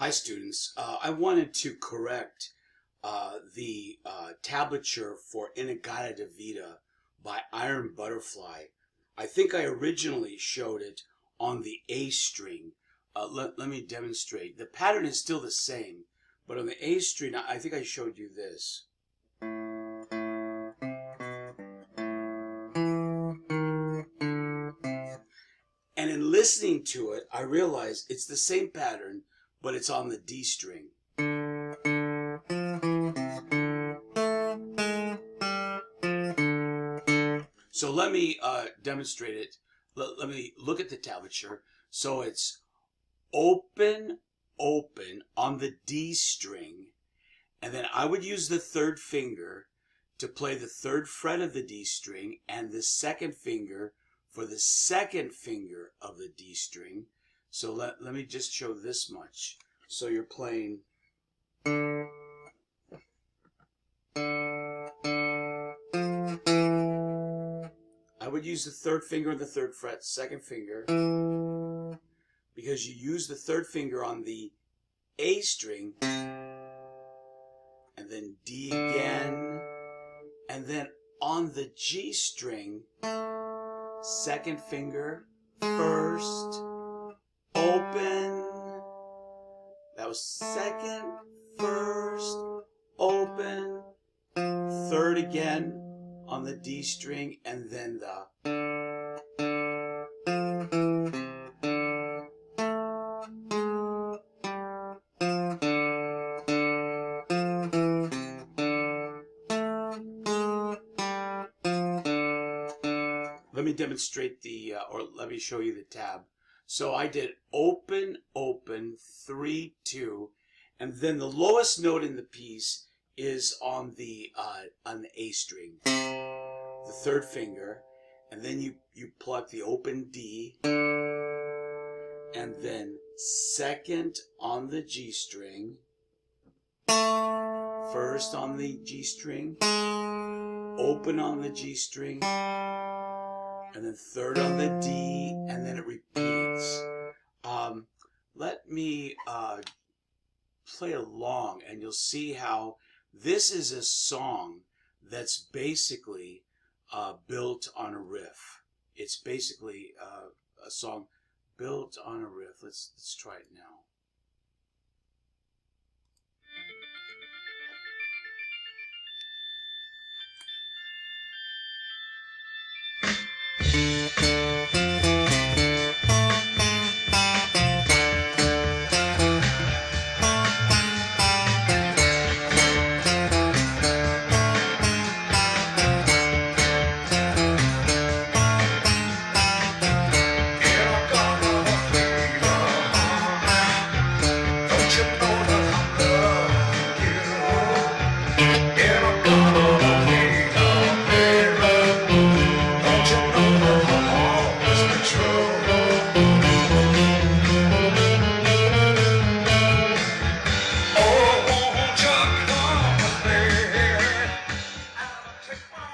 Hi students, I wanted to correct the tablature for Gadda de Vida by Iron Butterfly. I think I originally showed it on the A string. Let me demonstrate. The pattern is still the same, but on the A string I think I showed you this. And in listening to it, I realized it's the same pattern, but it's on the D string. So let me demonstrate it. Let me look at the tablature. So it's open, open on the D string, and then I would use the third finger to play the third fret of the D string and the second finger for the second finger of the D string. So let me just show this much. So you're playing I would use the third finger on the third fret, second finger, because you use the third finger on the A string, and then D again, and then on the G string, second finger, first, open. That was second, first, open, third again on the D string, and then the let me demonstrate or let me show you the tab. So I did open, open, 3, 2, and then the lowest note in the piece is on the A string, the third finger, and then you pluck the open D, and then second on the G string, first on the G string, open on the G string, and then third on the D, and then it repeats. Let me play along, and you'll see how this is a song that's basically built on a riff. It's basically a song built on a riff. Let's try it now.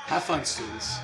Have fun, students.